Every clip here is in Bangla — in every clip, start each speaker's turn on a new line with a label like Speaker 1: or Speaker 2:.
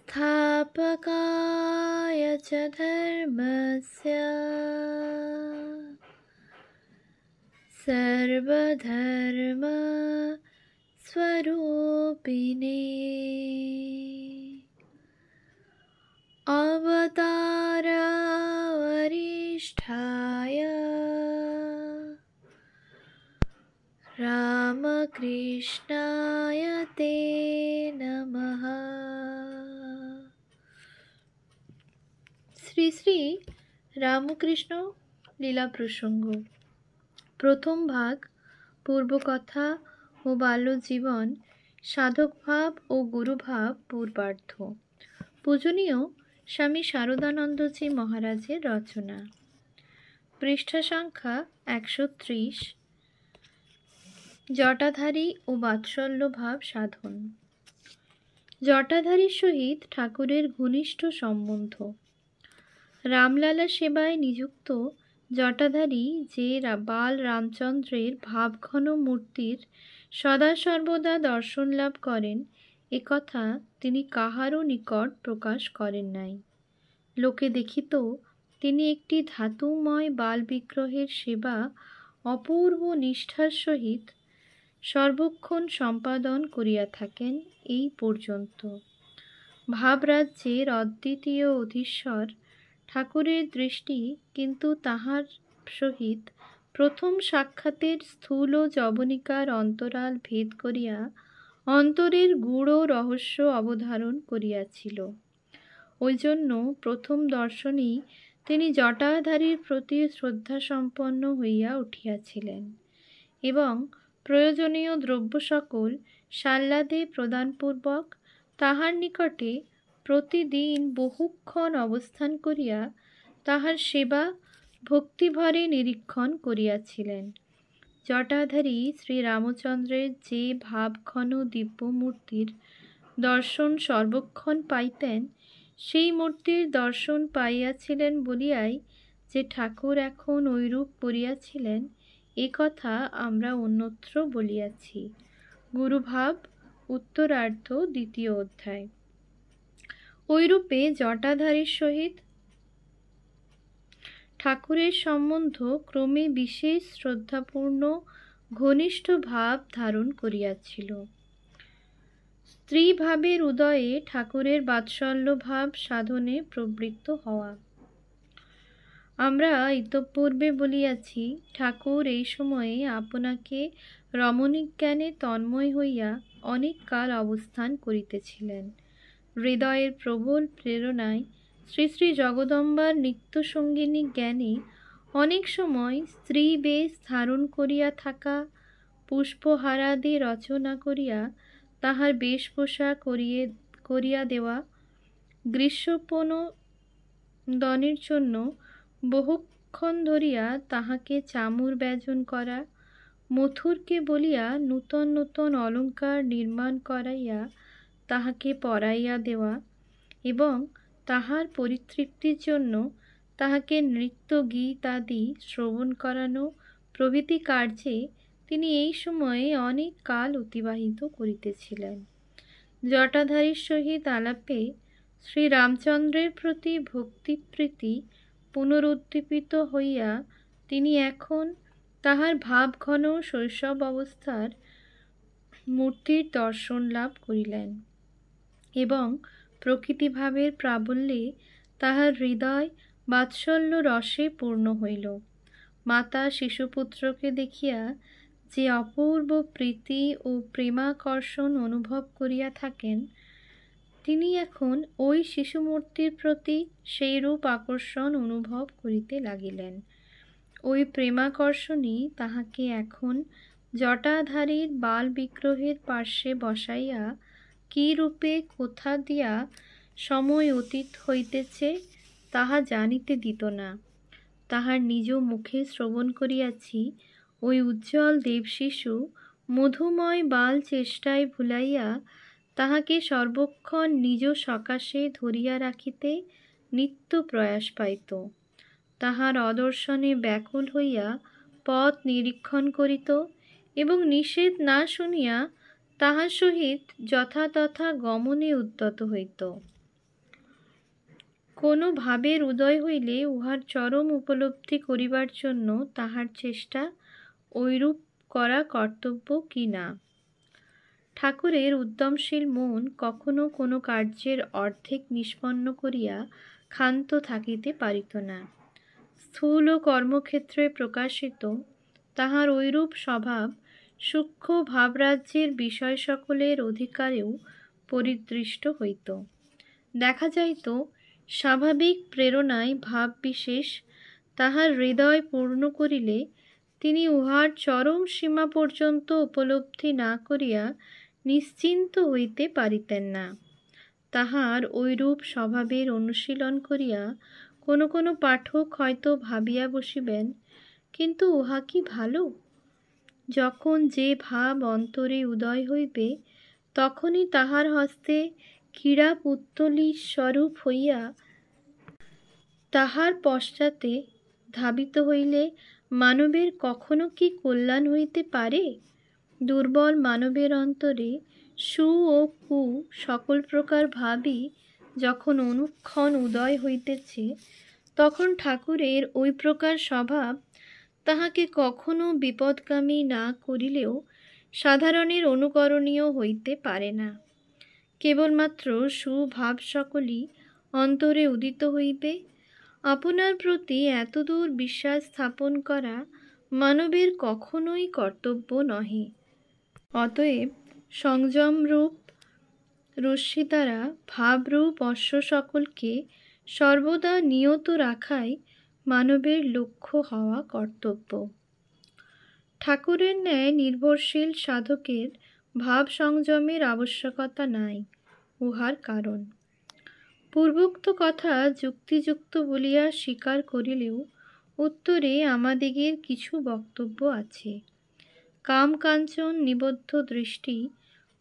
Speaker 1: संस्थापकाय च धर्मस्य सर्वधर्म स्वरूपिणे अवतार वरिष्ठाय रामकृष्णाय ते नमः। শ্রী শ্রী রামকৃষ্ণ লীলা প্রসঙ্গ। প্রথম ভাগ, পূর্বকথা ও বাল্যজীবন, সাধকভাব ও গুরুভাব পূর্বার্ধ। পূজনীয় স্বামী শারদানন্দজি মহারাজের রচনা। পৃষ্ঠা সংখ্যা 130। জটাধারী ও বাৎসল্য ভাব সাধন। জটাধারীর সহিত ঠাকুরের ঘনিষ্ঠ সম্বন্ধ। রামলালা সেবায় নিযুক্ত জটাধারী যে বাল রামচন্দ্রের ভাবঘন মূর্তির সদা সর্বদা দর্শন লাভ করেন, একথা তিনি কাহারও নিকট প্রকাশ করেন নাই। লোকে দেখিত তিনি একটি ধাতুময় বাল বিগ্রহের সেবা অপূর্ব নিষ্ঠার সহিত সর্বক্ষণ সম্পাদন করিয়া থাকেন, এই পর্যন্ত। ভাবরাজ্যের অদ্বিতীয় অধীশ্বর ঠাকুরের দৃষ্টি কিন্তু তাহার সহিত প্রথম সাক্ষাতের স্থূল যবনিকার অন্তরাল ভেদ করিয়া অন্তরের গূঢ় রহস্য অবধারণ করিয়াছিল। ওই জন্য প্রথম দর্শনেই তিনি জটাধারীর প্রতি শ্রদ্ধাসম্পন্ন হইয়া উঠিয়াছিলেন এবং প্রয়োজনীয় দ্রব্য সকল সাল্লাদে প্রদানপূর্বক তাহার নিকটে প্রতিদিন বহুক্ষণ অবস্থান করিয়া তাহার সেবা ভক্তিভরে নিরীক্ষণ করিয়াছিলেন। জটাধারী শ্রীরামচন্দ্রের যে ভাবঘন দিব্যমূর্তির দর্শন সর্বক্ষণ পাইতেন, সেই মূর্তির দর্শন পাইয়াছিলেন বলিয়াই যে ঠাকুর এখন ঐরূপ করিয়াছিলেন, এ কথা আমরা অন্যত্র বলিয়াছি। গুরুভাব উত্তরার্ধ, দ্বিতীয় অধ্যায়। ঐরূপে জটাধারীর সহিত ঠাকুরের সম্বন্ধ ক্রমে বিশেষ শ্রদ্ধাপূর্ণ ঘনিষ্ঠ ভাব ধারণ করিয়াছিল। স্ত্রীভাবের উদয়ে ঠাকুরের বাৎসল্য ভাব সাধনে প্রবৃত্ত হওয়া। আমরা ইতঃপূর্বে বলিয়াছি, ঠাকুর এই সময়ে আপনাকে রমণীক জ্ঞানে তন্ময় হইয়া অনেক কাল অবস্থান করিতেছিলেন। হৃদয়ের প্রবল প্রেরণায় শ্রী শ্রী জগদম্বার নিত্যসঙ্গিনী জ্ঞানে অনেক সময় স্ত্রী বেশ ধারণ করিয়া থাকা, পুষ্পহারাদি রচনা করিয়া তাহার বেশভূষা করিয়া দেওয়া, গ্রীষ্মোপনয়নের জন্য বহুক্ষণ ধরিয়া তাহাকে চামর ব্যজন করা, মথুরকে বলিয়া নূতন নূতন অলঙ্কার নির্মাণ করাইয়া তাহাকে পরাইয়া দেওয়া এবং তাহার পরিতৃপ্তির জন্য তাহাকে নৃত্য গীত আদি শ্রবণ করানো প্রভৃতি কার্যে তিনি এই সময়ে অনেক কাল অতিবাহিত করিতেছিলেন। জটাধারীর সহিত আলাপে শ্রীরামচন্দ্রের প্রতি ভক্তিপ্রীতি পুনরুদ্দীপিত হইয়া তিনি এখন তাহার ভাবঘন শৈশব অবস্থার মূর্তির দর্শন লাভ করিলেন এবং প্রকৃতিভাবের প্রাবল্যে তাহার হৃদয় বাৎসল্য রসে পূর্ণ হইল। মাতা শিশুপুত্রকে দেখিয়া যে অপূর্ব প্রীতি ও প্রেমাকর্ষণ অনুভব করিয়া থাকেন, তিনি এখন ওই শিশুমূর্তির প্রতি সেইরূপ আকর্ষণ অনুভব করিতে লাগিলেন। ওই প্রেমাকর্ষণই তাহাকে এখন জটাধারীর বাল বিগ্রহের পার্শ্বে বসাইয়া কি রূপে কোথা দিয়া সময় অতীত হইতেছে তাহা জানিতে দিত না। তাহার নিজ মুখে শ্রবণ করিয়াছি, ওই উজ্জ্বল দেবশিশু মধুময় বাল চেষ্টায় ভুলাইয়া তাহাকে সর্বক্ষণ নিজ সকাশে ধরিয়া রাখিতে নিত্য প্রয়াস পাইত। তাহার অদর্শনে ব্যাকুল হইয়া পথ নিরীক্ষণ করিত এবং নিষেধ না শুনিয়া তাহার সহিত যথাতথা গমনে উদ্যত হইত। কোনো ভাবের উদয় হইলে উহার চরম উপলব্ধি করিবার জন্য তাহার চেষ্টা ঐরূপ করা কর্তব্য কি না। ঠাকুরের উদ্যমশীল মন কখনো কোনো কার্যের অর্ধেক নিষ্পন্ন করিয়া ক্ষান্ত থাকিতে পারিত না। স্থূল ও কর্মক্ষেত্রে প্রকাশিত তাহার ঐরূপ স্বভাব সূক্ষ্ম ভাবরাজ্যের বিষয় সকলের অধিকারেও পরিদৃষ্ট হইত। দেখা যাইত স্বাভাবিক প্রেরণায় ভাব বিশেষ তাহার হৃদয় পূর্ণ করিলে তিনি উহার চরম সীমা পর্যন্ত উপলব্ধি না করিয়া নিশ্চিন্ত হইতে পারিতেন না। তাহার ঐরূপ স্বভাবের অনুশীলন করিয়া কোনো কোনো পাঠক হয়তো ভাবিয়া বসিবেন, কিন্তু উহা কি ভালো? যখন যে ভাব অন্তরে উদয় হইবে তখনই তাহার হস্তে ক্রীড়া পুত্তলী স্বরূপ হইয়া তাহার পশ্চাতে ধাবিত হইলে মানবের কখনো কি কল্যাণ হইতে পারে? দুর্বল মানবের অন্তরে সু ও কু সকল প্রকার ভাবই যখন অনুক্ষণ উদয় হইতেছে, তখন ঠাকুরের ওই প্রকার স্বভাব তাহাকে কখনো বিপদগামী না করিলেও সাধারণের অনুকরণীয় হইতে পারে না। কেবলমাত্র সুভাব সকলই অন্তরে উদিত হইবে। আপনার প্রতি এতদূর বিশ্বাস স্থাপন করা মানবের কখনোই কর্তব্য নহে। অতএব সংযমরূপ রশ্মি দ্বারা ভাবরূপ অশ্ব সকলকে সর্বদা নিয়ত রাখাই মানবের লক্ষ্য হওয়া কর্তব্য। ঠাকুরের ন্যায় নির্ভরশীল সাধকের ভাব সংযমের আবশ্যকতা নাই। উহার কারণ পূর্বোক্ত কথা যুক্তিযুক্ত বলিয়া স্বীকার করিলেও উত্তরে আমাদিগের কিছু বক্তব্য আছে। কাম কাঞ্চন নিবদ্ধ দৃষ্টি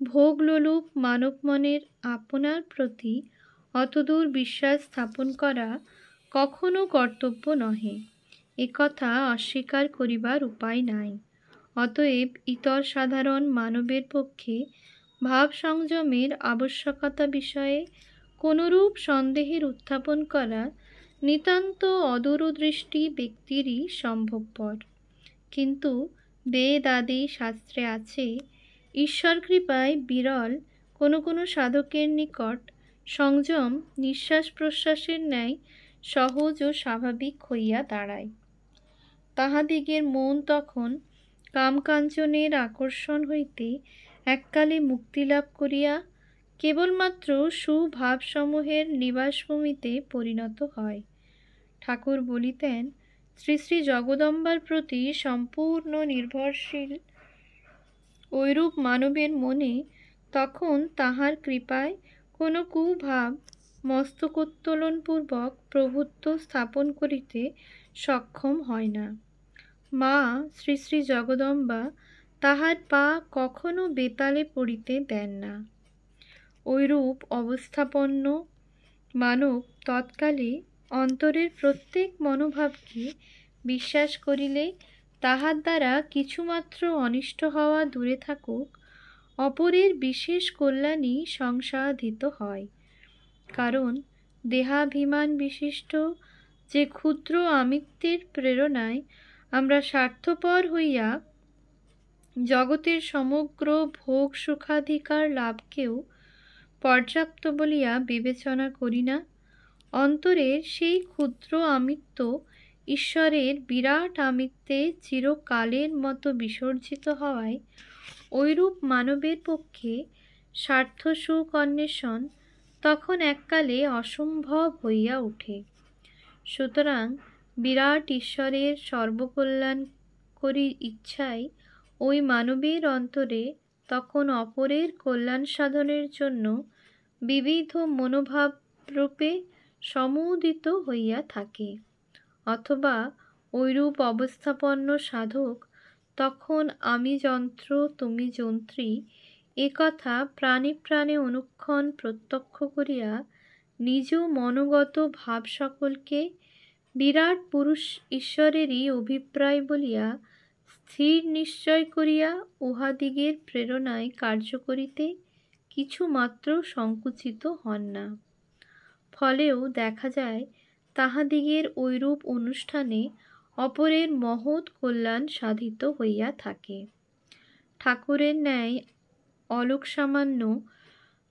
Speaker 1: ভোগলোলুপ মানব মনের আপনার প্রতি অতদূর বিশ্বাস স্থাপন করা কখনো কর্তব্য নহে, একথা অস্বীকার করিবার উপায় নাই। অতএব ইতর সাধারণ মানবের পক্ষে ভাব সংযমের আবশ্যকতা বিষয়ে কোনরূপ সন্দেহের উত্থাপন করা নিতান্ত অদূরদৃষ্টি ব্যক্তিরই সম্ভবপর। কিন্তু বেদ আদি শাস্ত্রে আছে, ঈশ্বর কৃপায় বিরল কোনো কোনো সাধকের নিকট সংযম নিঃশ্বাস প্রশ্বাসের ন্যায় সহজ ও স্বাভাবিক হইয়া দাঁড়ায়। তাহাদিগের মন তখন কামকাঞ্চনের আকর্ষণ হইতে এককালে মুক্তিলাভ করিয়া কেবলমাত্র সুভাবসমূহের নিবাসভূমিতে পরিণত হয়। ঠাকুর বলিতেন, শ্রী শ্রী জগদম্বার প্রতি সম্পূর্ণ নির্ভরশীল ঐরূপ মানবের মনে তখন তাহার কৃপায় কোনো কুভাব মস্তকোত্তোলনপূর্বক প্রভুত্ব স্থাপন করিতে সক্ষম হয় না। মা শ্রী শ্রী জগদম্বা তাহার পা কখনো বেতালে পড়িতে দেন না। ঐরূপ অবস্থাপন্ন মানব তৎকালে অন্তরের প্রত্যেক মনোভাবকে বিশ্বাস করিলে তাহার দ্বারা কিছুমাত্র অনিষ্ট হওয়া দূরে থাকুক, অপরের বিশেষ কল্যাণই সংসাধিত হয়। কারণ দেহাভিমান বিশিষ্ট যে ক্ষুদ্র আমিত্বের প্রেরণায় আমরা স্বার্থপর হইয়া জগতের সমগ্র ভোগ সুখাধিকার লাভকেও পর্যাপ্ত বলিয়া বিবেচনা করি না, অন্তরের সেই ক্ষুদ্র আমিত্ব ঈশ্বরের বিরাট আমিত্বে চিরকালের মতো বিসর্জিত হওয়ায় ঐরূপ মানবের পক্ষে স্বার্থসুখ অন্বেষণ তখন এককালে অসম্ভব হইয়া ওঠে। সুতরাং বিরাট ঈশ্বরের সর্বকল্যাণকরী ইচ্ছাই ওই মানবের অন্তরে তখন অপরের কল্যাণ সাধনের জন্য বিবিধ মনোভাবরূপে সমুদিত হইয়া থাকে। অথবা ঐরূপ অবস্থাপন্ন সাধক তখন আমি যন্ত্র তুমি যন্ত্রী একথা প্রাণে প্রাণে অনুক্ষণ প্রত্যক্ষ করিয়া নিজ মনোগত ভাব সকলকে বিরাট পুরুষ ঈশ্বরেরই অভিপ্রায় বলিয়া স্থির নিশ্চয় করিয়া উহাদিগের প্রেরণায় কার্য করিতে কিছুমাত্র সংকুচিত হন না। ফলেও দেখা যায় তাহাদিগের ঐরূপ অনুষ্ঠানে অপরের মহৎ কল্যাণ সাধিত হইয়া থাকে। ঠাকুরের ন্যায় অলোক সামান্য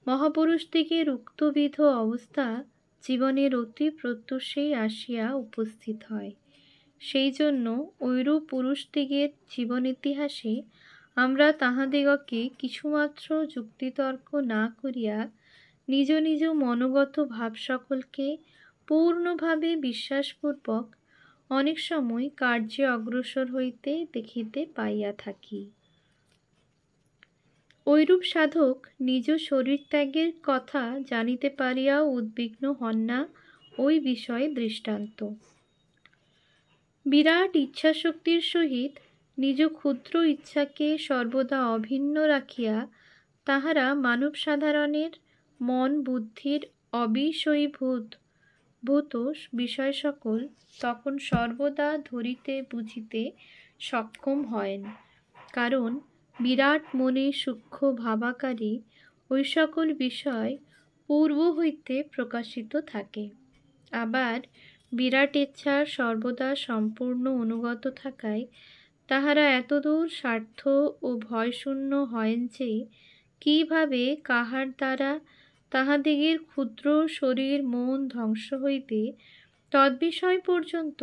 Speaker 1: মহাপুরুষদিগের উক্তবিধ অবস্থা জীবনের অতি প্রত্যুষেই আসিয়া উপস্থিত হয়। সেই জন্য ঐরূপ পুরুষদিগের জীবন ইতিহাসে আমরা তাহাদিগকে কিছুমাত্র যুক্তিতর্ক না করিয়া নিজ নিজ মনোগত ভাব সকলকে পূর্ণভাবে বিশ্বাসপূর্বক অনেক সময় কার্যে অগ্রসর হইতে দেখিতে পাইয়া থাকি। ঐরূপ সাধক নিজ শরীর ত্যাগের কথা জানিতে পারিয়াও উদ্বিগ্ন হন না, ওই বিষয়ে দৃষ্টান্ত। বিরাট ইচ্ছাশক্তির সহিত নিজ ক্ষুদ্র ইচ্ছাকে সর্বদা অভিন্ন রাখিয়া তাহারা মানব সাধারণের মন বুদ্ধির অবিষয়ীভূত বিষয় সকল তখন সর্বদা ধরিতে বুঝিতে সক্ষম হয়েন, কারণ বিরাট মনে সূক্ষ্ম ভাবাকারে ওই সকল বিষয় পূর্ব হইতে প্রকাশিত থাকে। আবার বিরাট ইচ্ছার সর্বদা সম্পূর্ণ অনুগত থাকায় তাহারা এতদূর স্বার্থ ও ভয়শূন্য হয়েন যে কিভাবে কাহার দ্বারা তাহাদিগের ক্ষুদ্র শরীর মন ধ্বংস হইবে তদ্বিষয় পর্যন্ত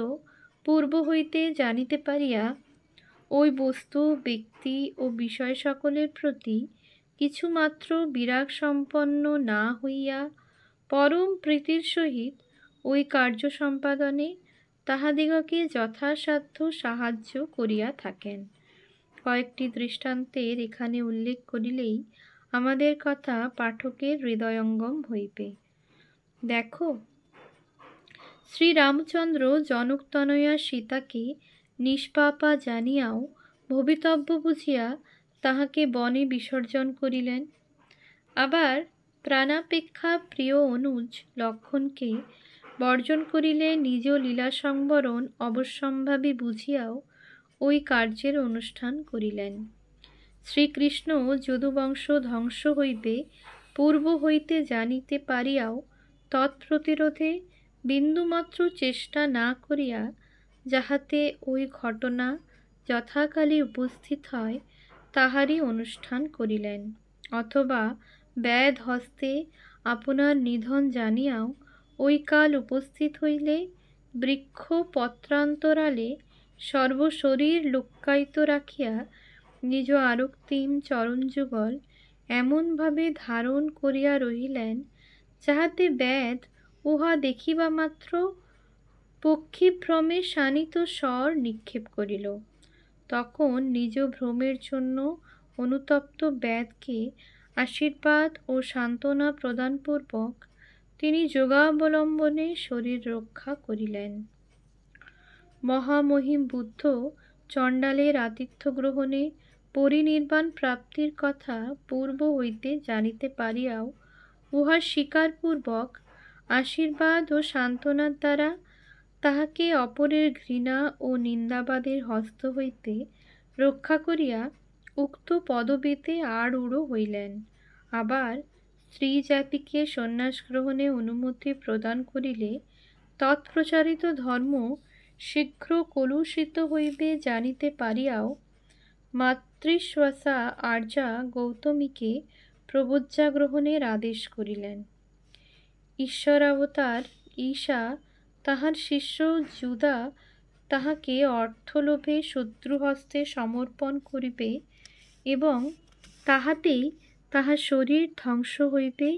Speaker 1: পূর্ব হইতে জানিতে পারিয়া ওই বস্তু ব্যক্তি ও বিষয় সকলের প্রতি কিছুমাত্র বিরাগ সম্পন্ন না হইয়া পরম প্রীতির সহিত ওই কার্য সম্পাদনে তাহাদিগকে যথাসাধ্য সাহায্য করিয়া থাকেন। কয়েকটি দৃষ্টান্তের এখানে উল্লেখ করিলেই আমাদের কথা পাঠকের হৃদয়ঙ্গম হইবে। দেখো, শ্রীরামচন্দ্র জনকতনয়া সীতাকে নিষ্পাপা জানিয়াও ভবিতব্য বুঝিয়া তাহাকে বনে বিসর্জন করিলেন। আবার প্রাণাপেক্ষা প্রিয় অনুজ লক্ষ্মণকে বর্জন করিলে নিজ লীলা সংবরণ অবশ্যম্ভাবী বুঝিয়াও ওই কার্যের অনুষ্ঠান করিলেন। শ্রীকৃষ্ণ যদুবংশ ধ্বংস হইবে পূর্ব হইতে জানিতে পারিয়াও তৎপ্রতিরোধে বিন্দুমাত্র চেষ্টা না করিয়া যাহাতে ওই ঘটনা যথাকালে উপস্থিত হয় তাহারই অনুষ্ঠান করিলেন। অথবা ব্যাধ হস্তে আপনার নিধন জানিয়াও ওই কাল উপস্থিত হইলে বৃক্ষ পত্রান্তরালে সর্বশরীর লুক্কায়িত রাখিয়া নিজ আরক্তিম চরণযুগল এমনভাবে ধারণ করিয়া রহিলেন যাহাতে ব্যাধ উহা দেখিবা মাত্র পক্ষীভ্রমে শানিত স্বর নিক্ষেপ করিল। তখন নিজ ভ্রমের জন্য অনুতপ্ত ব্যাধকে আশীর্বাদ ও সান্ত্বনা প্রদানপূর্বক তিনি যোগাবলম্বনে শরীর রক্ষা করিলেন। মহামহিম বুদ্ধ চণ্ডালের আতিথ্য গ্রহণে পরিনির্বাণ প্রাপ্তির কথা পূর্ব হইতে জানিতে পারিয়াও উহার স্বীকারপূর্বক আশীর্বাদ ও সান্ত্বনার দ্বারা তাহাকে অপরের ঘৃণা ও নিন্দাবাদের হস্ত হইতে রক্ষা করিয়া উক্ত পদবীতে আড়ূঢ় হইলেন। আবার স্ত্রী জাতিকে সন্ন্যাস গ্রহণে অনুমতি প্রদান করিলে তৎপ্রচারিত ধর্ম শীঘ্র কলুষিত হইবে জানিতে পারিয়াও মাতৃশ্বাসা আর্যা গৌতমীকে প্রবজ্জা গ্রহণের আদেশ করিলেন। ঈশ্বরাবতার ঈশা তাহার শিষ্য যুদা তাহাকে অর্থলোভে শত্রুহস্তে সমর্পণ করিবে এবং তাহাতেই তাহার শরীর ধ্বংস হইবে,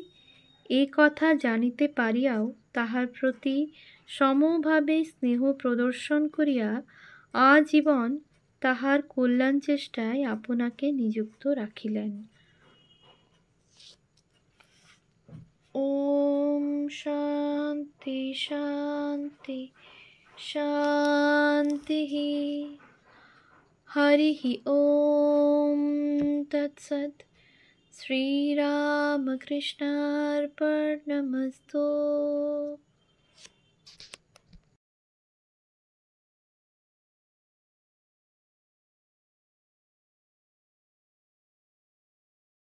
Speaker 1: এ কথা জানিতে পারিয়াও তাহার প্রতি সমভাবে স্নেহ প্রদর্শন করিয়া আজীবন তাহার কল্যাণ চেষ্টায় আপনাকে নিযুক্ত রাখিলেন। ওম শান্তি শান্তি শান্তি। হরি ওম তৎসৎ। শ্রীরামকৃষ্ণার্পণমস্তু।